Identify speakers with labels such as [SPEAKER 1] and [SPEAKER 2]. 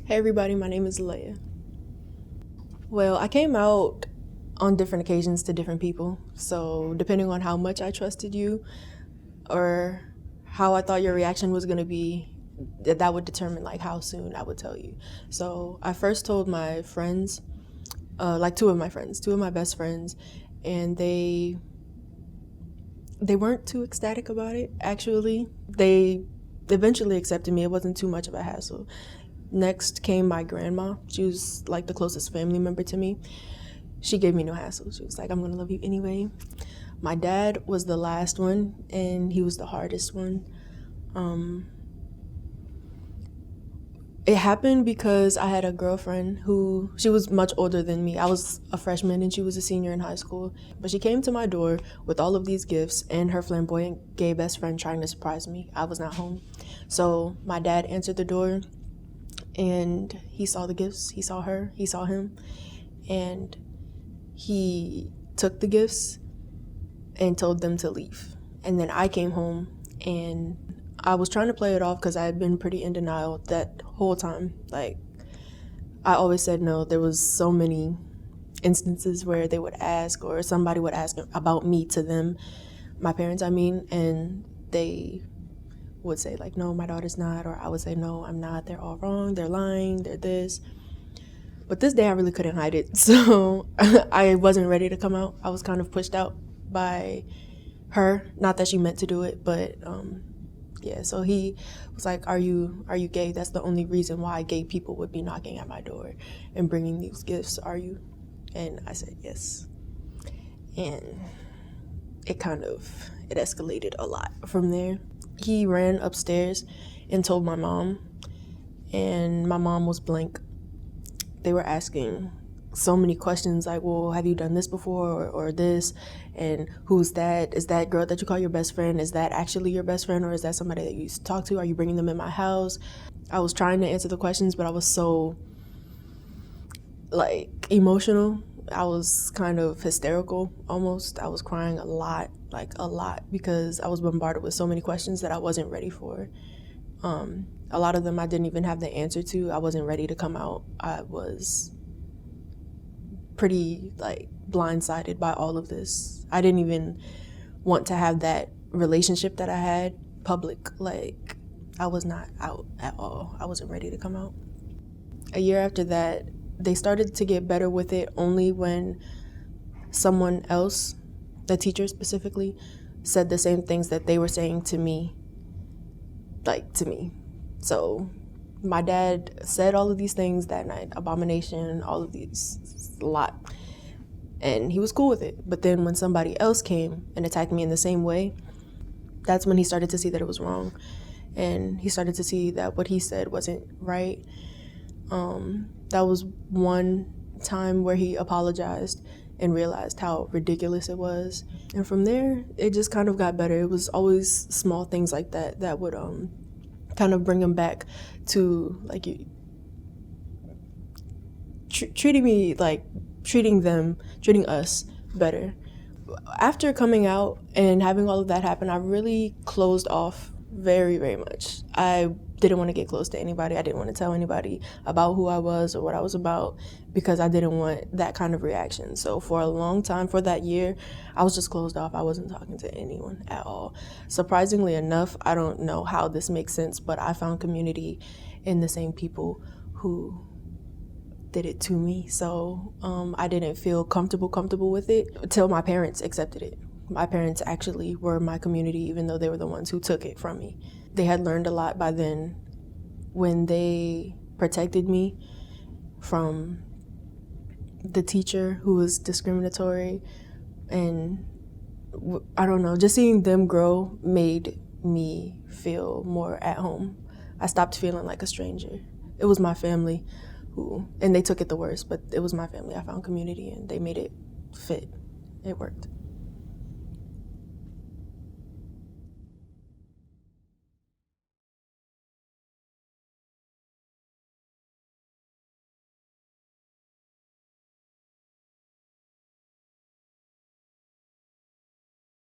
[SPEAKER 1] Hey everybody, my name is Leah. Well, I came out on different occasions to different people. So depending on how much I trusted you or how I thought your reaction was going to be, that would determine like how soon I would tell you. So I first told my friends, like two of my best friends, and they weren't too ecstatic about it. Actually, they eventually accepted me. It wasn't too much of a hassle. Next came my grandma. She was like the closest family member to me. She gave me no hassle. She was like, I'm gonna love you anyway. My dad was the last one, and he was the hardest one. It happened because I had a girlfriend who, she was much older than me. I was a freshman and she was a senior in high school. But she came to my door with all of these gifts and her flamboyant gay best friend trying to surprise me. I was not home. So my dad answered the door and he saw the gifts, he saw her, he saw him, and he took the gifts and told them to leave. And then I came home and I was trying to play it off because I had been pretty in denial that whole time. Like, I always said no. There was so many instances where they would ask, or somebody would ask about me to them, my parents, I mean, and they would say like, no, my daughter's not, or I would say, no, I'm not, they're all wrong, they're lying, they're this. But this day I really couldn't hide it, so I wasn't ready to come out. I was kind of pushed out by her, not that she meant to do it, but yeah, so he was like, are you gay? That's the only reason why gay people would be knocking at my door and bringing these gifts, are you? And I said yes. And it escalated a lot from there. He ran upstairs and told my mom, and my mom was blank. They were asking so many questions like, well, have you done this before or this? And who's that? Is that girl that you call your best friend? Is that actually your best friend, or is that somebody that you used to talk to? Are you bringing them in my house? I was trying to answer the questions, but I was so like emotional. I was kind of hysterical almost. I was crying a lot, because I was bombarded with so many questions that I wasn't ready for. A lot of them I didn't even have the answer to. I wasn't ready to come out. I was pretty blindsided by all of this. I didn't even want to have that relationship that I had public. Like, I was not out at all. I wasn't ready to come out. A year after that, they started to get better with it only when someone else, the teacher specifically, said the same things that they were saying to me, to me. So my dad said all of these things that night, abomination, all of these, a lot. And he was cool with it. But then when somebody else came and attacked me in the same way, that's when he started to see that it was wrong. And he started to see that what he said wasn't right. That was one time where he apologized and realized how ridiculous it was. And from there, it just kind of got better. It was always small things like that that would kind of bring him back to treating us better. After coming out and having all of that happen, I really closed off very, very much. I didn't want to get close to anybody. I didn't want to tell anybody about who I was or what I was about because I didn't want that kind of reaction. So for a long time, for that year, I was just closed off. I wasn't talking to anyone at all. Surprisingly enough, I don't know how this makes sense, but I found community in the same people who did it to me. So I didn't feel comfortable with it until my parents accepted it. My parents actually were my community, even though they were the ones who took it from me. They had learned a lot by then when they protected me from the teacher who was discriminatory. And I don't know, just seeing them grow made me feel more at home. I stopped feeling like a stranger. It was my family and they took it the worst, but it was my family. I found community and they made it fit. It worked.